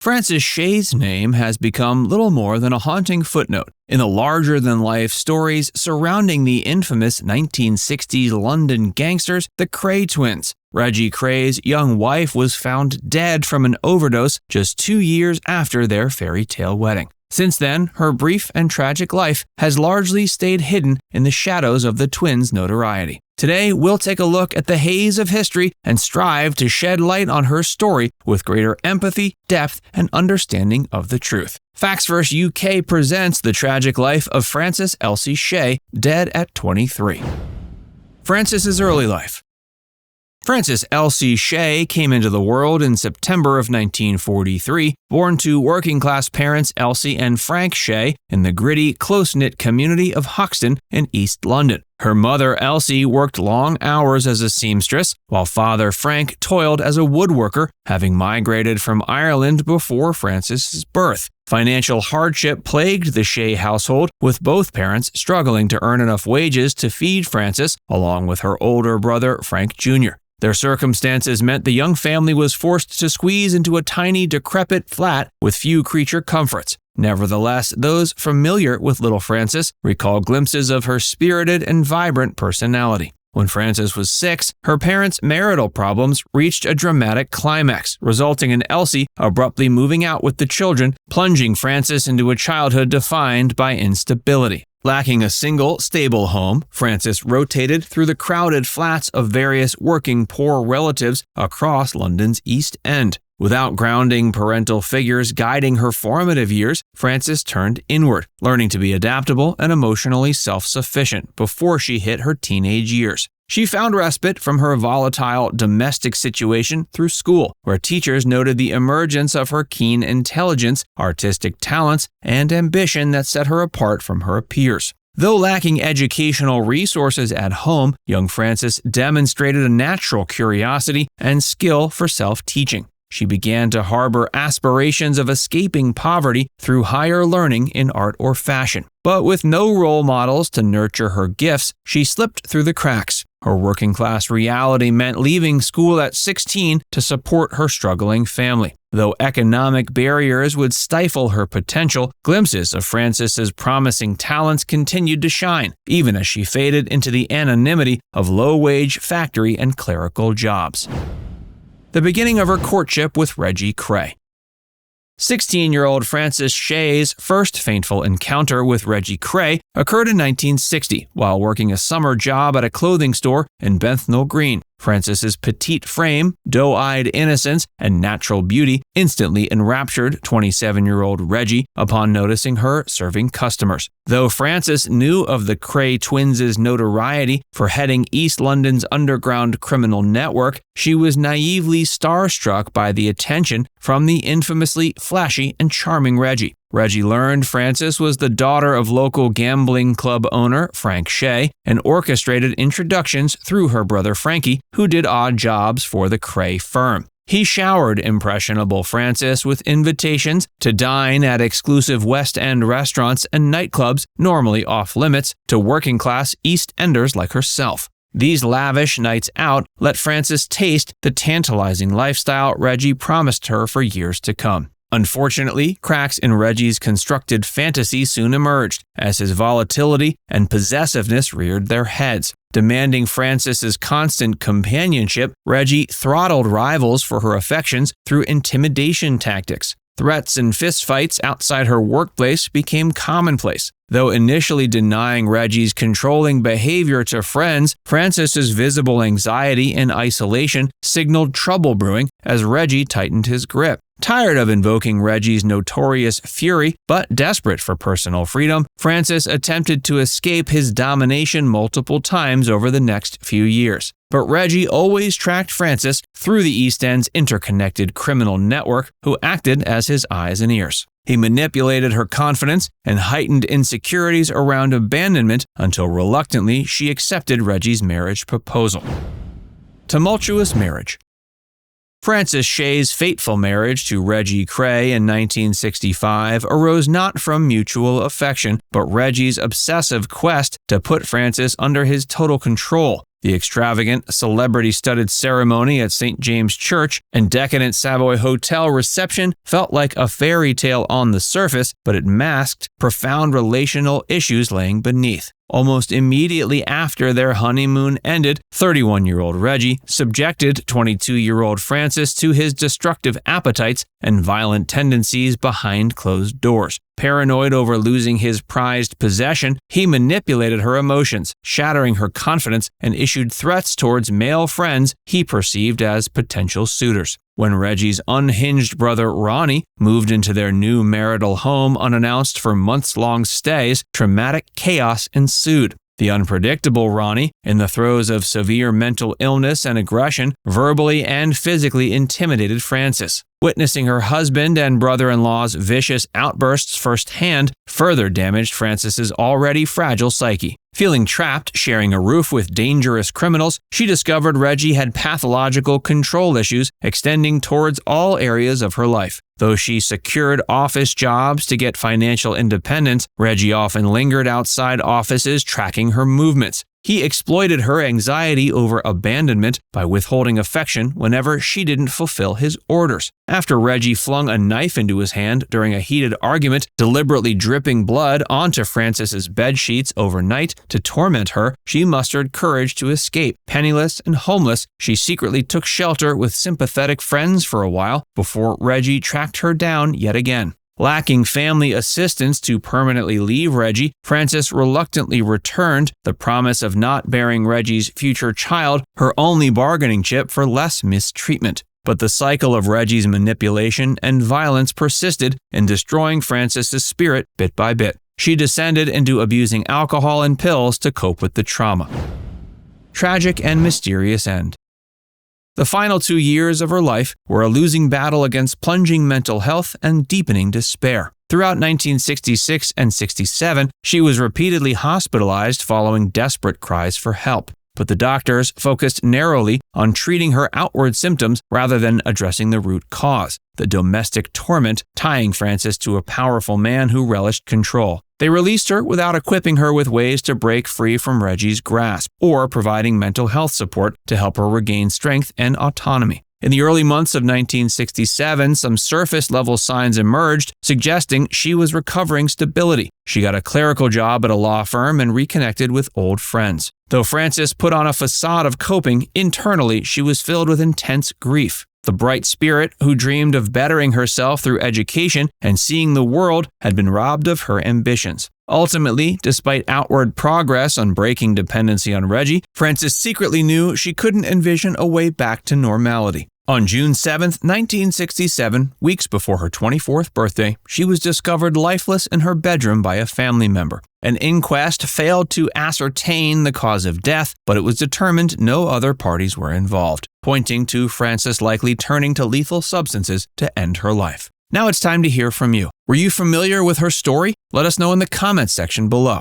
Frances Shea's name has become little more than a haunting footnote in the larger-than-life stories surrounding the infamous 1960s London gangsters, the Kray twins. Reggie Kray's young wife was found dead from an overdose just 2 years after their fairy tale wedding. Since then, her brief and tragic life has largely stayed hidden in the shadows of the twins' notoriety. Today, we'll take a look at the haze of history and strive to shed light on her story with greater empathy, depth, and understanding of the truth. Facts vs. UK presents the tragic life of Frances Elsie Shea, dead at 23. Frances's early life. Frances Elsie Shea came into the world in September of 1943, born to working-class parents Elsie and Frank Shea in the gritty, close-knit community of Hoxton in East London. Her mother, Elsie, worked long hours as a seamstress, while father Frank toiled as a woodworker, having migrated from Ireland before Frances's birth. Financial hardship plagued the Shea household, with both parents struggling to earn enough wages to feed Frances, along with her older brother, Frank Jr. Their circumstances meant the young family was forced to squeeze into a tiny, decrepit flat with few creature comforts. Nevertheless, those familiar with little Frances recall glimpses of her spirited and vibrant personality. When Frances was 6, her parents' marital problems reached a dramatic climax, resulting in Elsie abruptly moving out with the children, plunging Frances into a childhood defined by instability. Lacking a single, stable home, Frances rotated through the crowded flats of various working poor relatives across London's East End. Without grounding parental figures guiding her formative years, Frances turned inward, learning to be adaptable and emotionally self-sufficient before she hit her teenage years. She found respite from her volatile domestic situation through school, where teachers noted the emergence of her keen intelligence, artistic talents, and ambition that set her apart from her peers. Though lacking educational resources at home, young Frances demonstrated a natural curiosity and skill for self-teaching. She began to harbor aspirations of escaping poverty through higher learning in art or fashion. But with no role models to nurture her gifts, she slipped through the cracks. Her working-class reality meant leaving school at 16 to support her struggling family. Though economic barriers would stifle her potential, glimpses of Frances's promising talents continued to shine, even as she faded into the anonymity of low-wage factory and clerical jobs. The beginning of her courtship with Reggie Kray. 16-year-old Frances Shea's first fateful encounter with Reggie Kray occurred in 1960 while working a summer job at a clothing store in Bethnal Green. Frances's petite frame, doe-eyed innocence, and natural beauty instantly enraptured 27-year-old Reggie upon noticing her serving customers. Though Frances knew of the Kray twins' notoriety for heading East London's underground criminal network, she was naively starstruck by the attention from the infamously flashy and charming Reggie. Reggie learned Frances was the daughter of local gambling club owner Frank Shea and orchestrated introductions through her brother Frankie, who did odd jobs for the Kray firm. He showered impressionable Frances with invitations to dine at exclusive West End restaurants and nightclubs normally off-limits to working-class East Enders like herself. These lavish nights out let Frances taste the tantalizing lifestyle Reggie promised her for years to come. Unfortunately, cracks in Reggie's constructed fantasy soon emerged, as his volatility and possessiveness reared their heads. Demanding Frances's constant companionship, Reggie throttled rivals for her affections through intimidation tactics. Threats and fistfights outside her workplace became commonplace. Though initially denying Reggie's controlling behavior to friends, Frances's visible anxiety and isolation signaled trouble brewing as Reggie tightened his grip. Tired of invoking Reggie's notorious fury, but desperate for personal freedom, Frances attempted to escape his domination multiple times over the next few years. But Reggie always tracked Frances through the East End's interconnected criminal network, who acted as his eyes and ears. He manipulated her confidence and heightened insecurities around abandonment until reluctantly she accepted Reggie's marriage proposal. Tumultuous Marriage. Frances Shea's fateful marriage to Reggie Kray in 1965 arose not from mutual affection, but Reggie's obsessive quest to put Frances under his total control. The extravagant, celebrity-studded ceremony at St. James Church and decadent Savoy Hotel reception felt like a fairy tale on the surface, but it masked profound relational issues laying beneath. Almost immediately after their honeymoon ended, 31-year-old Reggie subjected 22-year-old Frances to his destructive appetites and violent tendencies behind closed doors. Paranoid over losing his prized possession, he manipulated her emotions, shattering her confidence, and issued threats towards male friends he perceived as potential suitors. When Reggie's unhinged brother Ronnie moved into their new marital home unannounced for months-long stays, traumatic chaos ensued. The unpredictable Ronnie, in the throes of severe mental illness and aggression, verbally and physically intimidated Frances. Witnessing her husband and brother-in-law's vicious outbursts firsthand further damaged Frances's already fragile psyche. Feeling trapped, sharing a roof with dangerous criminals, she discovered Reggie had pathological control issues extending towards all areas of her life. Though she secured office jobs to get financial independence, Reggie often lingered outside offices tracking her movements. He exploited her anxiety over abandonment by withholding affection whenever she didn't fulfill his orders. After Reggie flung a knife into his hand during a heated argument, deliberately dripping blood onto Frances's bedsheets overnight to torment her, she mustered courage to escape. Penniless and homeless, she secretly took shelter with sympathetic friends for a while before Reggie tracked her down yet again. Lacking family assistance to permanently leave Reggie, Frances reluctantly returned, the promise of not bearing Reggie's future child her only bargaining chip for less mistreatment. But the cycle of Reggie's manipulation and violence persisted in destroying Frances's spirit bit by bit. She descended into abusing alcohol and pills to cope with the trauma. Tragic and mysterious end. The final 2 years of her life were a losing battle against plunging mental health and deepening despair. Throughout 1966 and 67, she was repeatedly hospitalized following desperate cries for help. But the doctors focused narrowly on treating her outward symptoms rather than addressing the root cause, the domestic torment tying Frances to a powerful man who relished control. They released her without equipping her with ways to break free from Reggie's grasp or providing mental health support to help her regain strength and autonomy. In the early months of 1967, some surface-level signs emerged, suggesting she was recovering stability. She got a clerical job at a law firm and reconnected with old friends. Though Frances put on a facade of coping, internally she was filled with intense grief. The bright spirit who dreamed of bettering herself through education and seeing the world had been robbed of her ambitions. Ultimately, despite outward progress on breaking dependency on Reggie, Frances secretly knew she couldn't envision a way back to normality. On June 7, 1967, weeks before her 24th birthday, she was discovered lifeless in her bedroom by a family member. An inquest failed to ascertain the cause of death, but it was determined no other parties were involved, pointing to Frances likely turning to lethal substances to end her life. Now it's time to hear from you. Were you familiar with her story? Let us know in the comments section below.